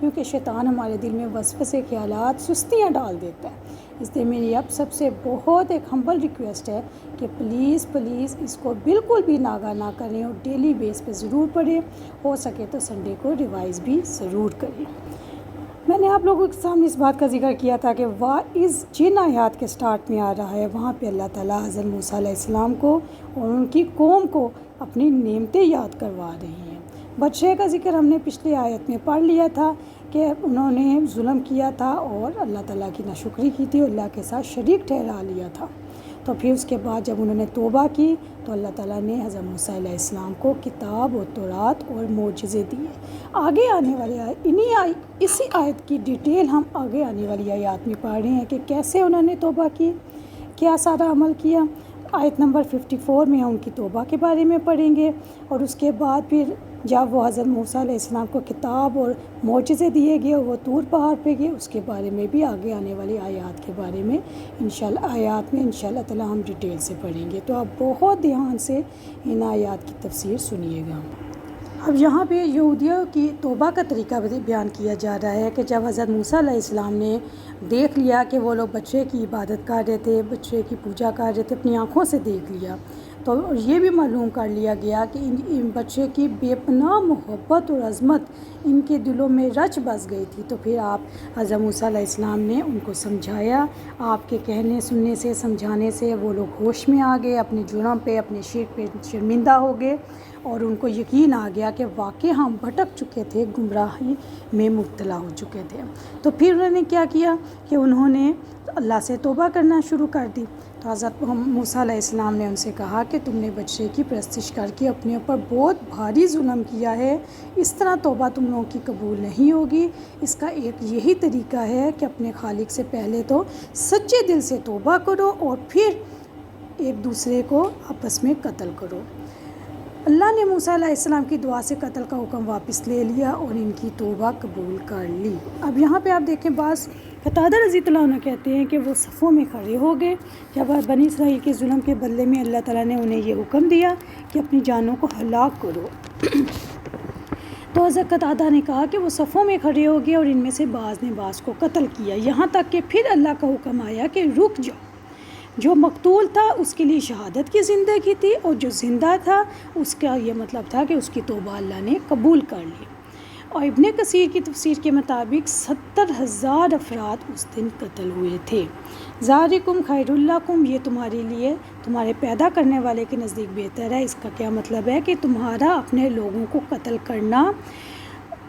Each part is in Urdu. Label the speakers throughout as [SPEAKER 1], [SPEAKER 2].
[SPEAKER 1] کیونکہ شیطان ہمارے دل میں وسوسے خیالات سستیاں ڈال دیتا ہے۔ اس لیے میری اب سب سے بہت ایک ہمبل ریکویسٹ ہے کہ پلیز اس کو بالکل بھی ناغہ نہ کریں اور ڈیلی بیس پہ ضرور پڑھیں، ہو سکے تو سنڈے کو ریوائز بھی ضرور کریں۔ میں نے آپ لوگوں کے سامنے اس بات کا ذکر کیا تھا کہ واعظ جن آیات کے سٹارٹ میں آ رہا ہے وہاں پہ اللہ تعالیٰ حضرت موسیٰ علیہ السلام کو اور ان کی قوم کو اپنی نعمتیں یاد کروا رہی ہیں۔ بچے کا ذکر ہم نے پچھلی آیت میں پڑھ لیا تھا کہ انہوں نے ظلم کیا تھا اور اللہ تعالیٰ کی ناشکری کی تھی اور اللہ کے ساتھ شریک ٹھہرا لیا تھا۔ تو پھر اس کے بعد جب انہوں نے توبہ کی تو اللہ تعالیٰ نے حضرت موسیٰ علیہ السلام کو کتاب اور تورات اور معجزے دیے۔ آگے آنے والی اسی آیت کی ڈیٹیل ہم آگے آنے والی آیات میں پڑھ رہے ہیں کہ کیسے انہوں نے توبہ کی، کیا سارا عمل کیا۔ آیت نمبر 54 میں ہم ان کی توبہ کے بارے میں پڑھیں گے، اور اس کے بعد پھر جب وہ حضرت موسیٰ علیہ السلام کو کتاب اور معجزے دیے گئے اور وہ طور پہاڑ پہ گئے، اس کے بارے میں بھی آگے آنے والی آیات کے بارے میں انشاءاللہ تعالیٰ ہم ڈیٹیل سے پڑھیں گے۔ تو آپ بہت دھیان سے ان آیات کی تفسیر سنیے گا۔ اب یہاں پہ یہودیوں کی توبہ کا طریقہ بیان کیا جا رہا ہے کہ جب حضرت موسیٰ علیہ السلام نے دیکھ لیا کہ وہ لوگ بچے کی عبادت کر رہے تھے، بچے کی پوجا کر رہے تھے، اپنی آنکھوں سے دیکھ لیا، تو یہ بھی معلوم کر لیا گیا کہ ان بچے کی بے پناہ محبت اور عظمت ان کے دلوں میں رچ بس گئی تھی۔ تو پھر آپ حضرت موسیٰ علیہ السلام نے ان کو سمجھایا، آپ کے کہنے سننے سے، سمجھانے سے وہ لوگ ہوش میں آ گئے، اپنے جرم پہ، اپنے شرک پہ شرمندہ ہو گئے، اور ان کو یقین آ گیا کہ واقعی ہم بھٹک چکے تھے، گمراہی میں مبتلا ہو چکے تھے۔ تو پھر انہوں نے کیا کیا کہ انہوں نے اللہ سے توبہ کرنا شروع کر دی۔ تو حضرت موسیٰ علیہ السلام نے ان سے کہا کہ تم نے بچے کی پرستش کر کے اپنے اوپر بہت بھاری ظلم کیا ہے، اس طرح توبہ تم لوگوں کی قبول نہیں ہوگی۔ اس کا ایک یہی طریقہ ہے کہ اپنے خالق سے پہلے تو سچے دل سے توبہ کرو اور پھر ایک دوسرے کو آپس میں قتل کرو۔ اللہ نے موسیٰ علیہ السلام کی دعا سے قتل کا حکم واپس لے لیا اور ان کی توبہ قبول کر لی۔ اب یہاں پہ آپ دیکھیں، بعض قتادہ رضی اللہ عنہ کہتے ہیں کہ وہ صفوں میں کھڑے ہو گئے جب بنی اسرائیل کے ظلم کے بدلے میں اللہ تعالیٰ نے انہیں یہ حکم دیا کہ اپنی جانوں کو ہلاک کرو۔ تو حضرت قتادہ نے کہا کہ وہ صفوں میں کھڑے ہو گئے اور ان میں سے بعض نے بعض کو قتل کیا، یہاں تک کہ پھر اللہ کا حکم آیا کہ رک جاؤ۔ جو مقتول تھا اس کے لیے شہادت کی زندگی تھی، اور جو زندہ تھا اس کا یہ مطلب تھا کہ اس کی توبہ اللہ نے قبول کر لی۔ اور ابن کثیر کی تفسیر کے مطابق 70,000 افراد اس دن قتل ہوئے تھے۔ ذالکم خیر لکم، یہ تمہارے لیے، تمہارے پیدا کرنے والے کے نزدیک بہتر ہے۔ اس کا کیا مطلب ہے کہ تمہارا اپنے لوگوں کو قتل کرنا،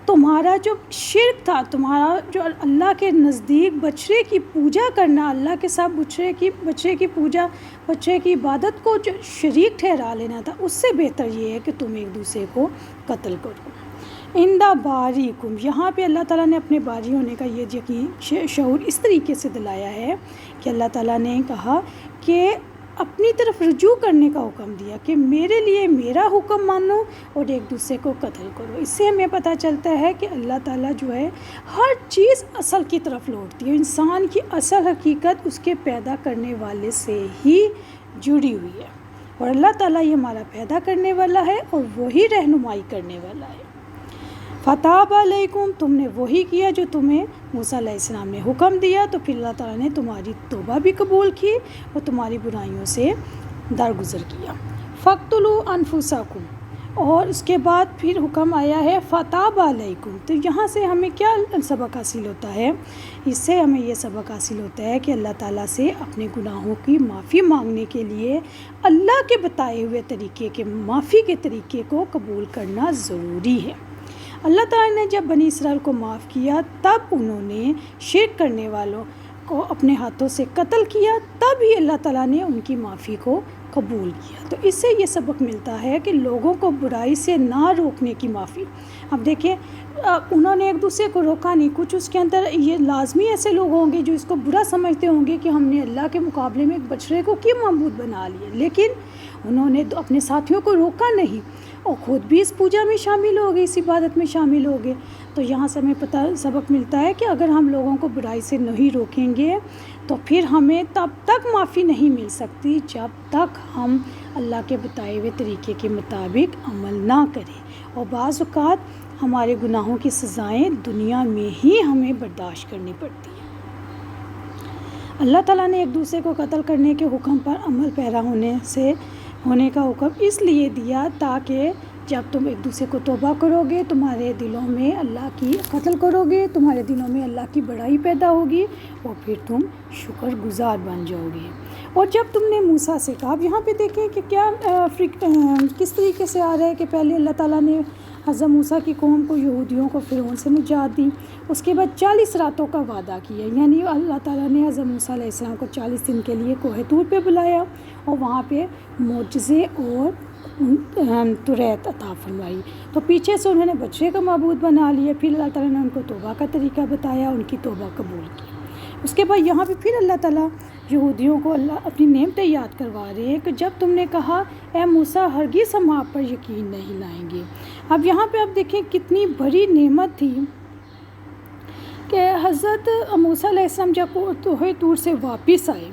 [SPEAKER 1] تمہارا جو شرک تھا، تمہارا جو اللہ کے نزدیک بچے کی پوجا کرنا، اللہ کے ساتھ بچے کی پوجا، بچے کی عبادت کو جو شریک ٹھہرا لینا تھا، اس سے بہتر یہ ہے کہ تم ایک دوسرے کو قتل کرو۔ اندہ باریکم، یہاں پہ اللہ تعالیٰ نے اپنے باری ہونے کا یہ یقین شعور اس طریقے سے دلایا ہے کہ اللہ تعالیٰ نے کہا کہ اپنی طرف رجوع کرنے کا حکم دیا کہ میرے لیے میرا حکم مانو اور ایک دوسرے کو قتل کرو۔ اس سے ہمیں پتہ چلتا ہے کہ اللہ تعالیٰ جو ہے ہر چیز اصل کی طرف لوٹتی ہے، انسان کی اصل حقیقت اس کے پیدا کرنے والے سے ہی جڑی ہوئی ہے، اور اللہ تعالیٰ یہ ہمارا پیدا کرنے والا ہے اور وہی رہنمائی کرنے والا ہے۔ فتاب علیکم، تم نے وہی کیا جو تمہیں موسیٰ علیہ السلام نے حکم دیا، تو پھر اللہ تعالیٰ نے تمہاری توبہ بھی قبول کی اور تمہاری برائیوں سے درگزر کیا۔ فاقتلوا انفسکم، اور اس کے بعد پھر حکم آیا ہے فتاب علیکم۔ تو یہاں سے ہمیں کیا سبق حاصل ہوتا ہے؟ اس سے ہمیں یہ سبق حاصل ہوتا ہے کہ اللہ تعالیٰ سے اپنے گناہوں کی معافی مانگنے کے لیے اللہ کے بتائے ہوئے طریقے کے معافی کے طریقے کو قبول کرنا ضروری ہے۔ اللہ تعالیٰ نے جب بنی اسرائیل کو معاف کیا، تب انہوں نے شرک کرنے والوں کو اپنے ہاتھوں سے قتل کیا، تب ہی اللہ تعالیٰ نے ان کی معافی کو قبول کیا۔ تو اس سے یہ سبق ملتا ہے کہ لوگوں کو برائی سے نہ روکنے کی معافی۔ اب دیکھیں، انہوں نے ایک دوسرے کو روکا نہیں، کچھ اس کے اندر یہ لازمی ایسے لوگ ہوں گے جو اس کو برا سمجھتے ہوں گے کہ ہم نے اللہ کے مقابلے میں ایک بچڑے کو کیوں معبود بنا لیا، لیکن انہوں نے اپنے ساتھیوں کو روکا نہیں اور خود بھی اس پوجا میں شامل ہو گئے، اس عبادت میں شامل ہو گئے۔ تو یہاں سے ہمیں سبق ملتا ہے کہ اگر ہم لوگوں کو برائی سے نہیں روکیں گے تو پھر ہمیں تب تک معافی نہیں مل سکتی جب تک ہم اللہ کے بتائے ہوئے طریقے کے مطابق عمل نہ کریں۔ اور بعض اوقات ہمارے گناہوں کی سزائیں دنیا میں ہی ہمیں برداشت کرنی پڑتی ہیں۔ اللہ تعالیٰ نے ایک دوسرے کو قتل کرنے کے حکم پر عمل پیرا ہونے کا حکم اس لیے دیا تاکہ جب تم ایک دوسرے کو توبہ کرو گے، تمہارے دلوں میں اللہ کی قتل کرو گے، تمہارے دلوں میں اللہ کی بڑائی پیدا ہوگی اور پھر تم شکر گزار بن جاؤ گے۔ اور جب تم نے موسیٰ سے کہا، اب یہاں پہ دیکھیں کہ کیا کس طریقے سے آ رہا ہے کہ پہلے اللہ تعالیٰ نے حضرت موسیٰ کی قوم کو، یہودیوں کو فرعون سے نجات دی، اس کے بعد 40 راتوں کا وعدہ کیا، یعنی اللہ تعالیٰ نے حضرت موسیٰ علیہ السلام کو 40 دن کے لیے کوہ طور پہ بلایا اور وہاں پہ معجزے اور توریت عطا فرمائی۔ تو پیچھے سے انہوں نے بچے کا معبود بنا لیا، پھر اللہ تعالیٰ نے ان کو توبہ کا طریقہ بتایا، ان کی توبہ قبول کی۔ اس کے بعد یہاں پہ پھر اللہ تعالیٰ یہودیوں کو اپنی نعمتیں یاد کروا رہے ہیں کہ جب تم نے کہا اے موسیٰ ہرگز ہم آپ پر یقین نہیں لائیں گے۔ اب یہاں پہ آپ دیکھیں کتنی بڑی نعمت تھی کہ حضرت موسیٰ علیہ السلام جب کوہ طور سے واپس آئے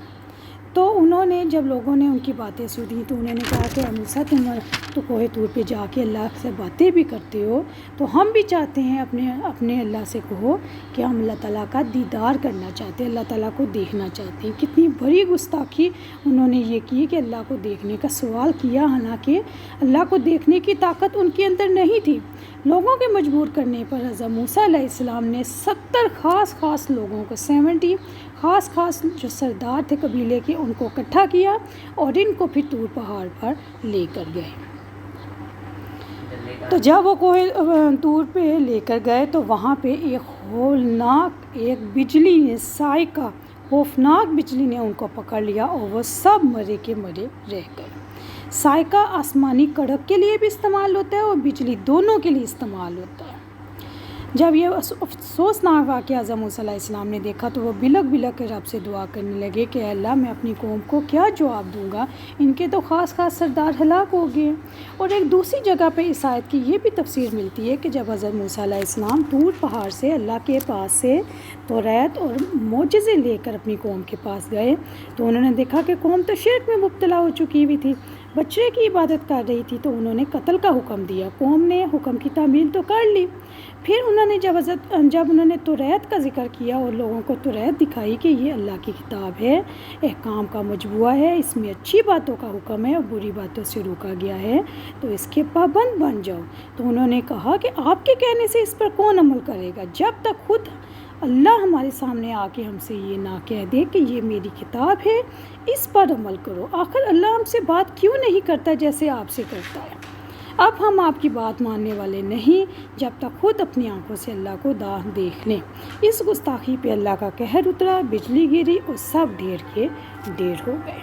[SPEAKER 1] تو انہوں نے، جب لوگوں نے ان کی باتیں سنی تو انہوں نے کہا کہ موسیٰ تم تو کوہ طور پہ جا کے اللہ سے باتیں بھی کرتے ہو، تو ہم بھی چاہتے ہیں اپنے اللہ سے کہو کہ ہم اللہ تعالیٰ کا دیدار کرنا چاہتے ہیں، اللہ تعالیٰ کو دیکھنا چاہتے ہیں۔ کتنی بڑی گستاخی انہوں نے یہ کی کہ اللہ کو دیکھنے کا سوال کیا، حالانکہ اللہ کو دیکھنے کی طاقت ان کے اندر نہیں تھی۔ لوگوں کے مجبور کرنے پر حضرت موسیٰ علیہ السلام نے 70 خاص لوگوں کو 70 خاص جو سردار تھے قبیلے کے ان کو اکٹھا کیا اور ان کو پھر طور پہاڑ پر لے کر گئے۔ تو جب وہ کوہ طور پہ لے کر گئے تو وہاں پہ ایک بجلی نے، صاعقہ خوفناک بجلی نے ان کو پکڑ لیا اور وہ سب مرے کے مرے رہ گئے۔ صاعقہ آسمانی کڑک کے لیے بھی استعمال ہوتا ہے اور بجلی دونوں کے لیے استعمال ہوتا ہے۔ جب یہ افسوسناک واقعہ حضرت موسیٰ علیہ السلام نے دیکھا تو وہ بلک کے رب سے دعا کرنے لگے کہ اے اللہ میں اپنی قوم کو کیا جواب دوں گا، ان کے تو خاص سردار ہلاک ہو گئے۔ اور ایک دوسری جگہ پہ اس آیت کی یہ بھی تفسیر ملتی ہے کہ جب حضرت موسیٰ علیہ السلام طور پہاڑ سے اللہ کے پاس سے توریت اور معجزے لے کر اپنی قوم کے پاس گئے تو انہوں نے دیکھا کہ قوم تو شرک میں مبتلا ہو چکی ہوئی تھی، بچے کی عبادت کر رہی تھی، تو انہوں نے قتل کا حکم دیا۔ قوم نے حکم کی تعمیل تو کر لی، پھر انہوں نے جب انہوں نے توریت کا ذکر کیا اور لوگوں کو توریت دکھائی کہ یہ اللہ کی کتاب ہے، احکام کا مجموعہ ہے، اس میں اچھی باتوں کا حکم ہے اور بری باتوں سے روکا گیا ہے، تو اس کے پابند بن جاؤ۔ تو انہوں نے کہا کہ آپ کے کہنے سے اس پر کون عمل کرے گا جب تک خود اللہ ہمارے سامنے آ کے ہم سے یہ نہ کہہ دے کہ یہ میری کتاب ہے، اس پر عمل کرو۔ آخر اللہ ہم سے بات کیوں نہیں کرتا جیسے آپ سے کرتا ہے؟ اب ہم آپ کی بات ماننے والے نہیں جب تک خود اپنی آنکھوں سے اللہ کو دیکھ لیں۔ اس گستاخی پہ اللہ کا قہر اترا، بجلی گری اور سب ڈھیر کے ڈھیر ہو گئے۔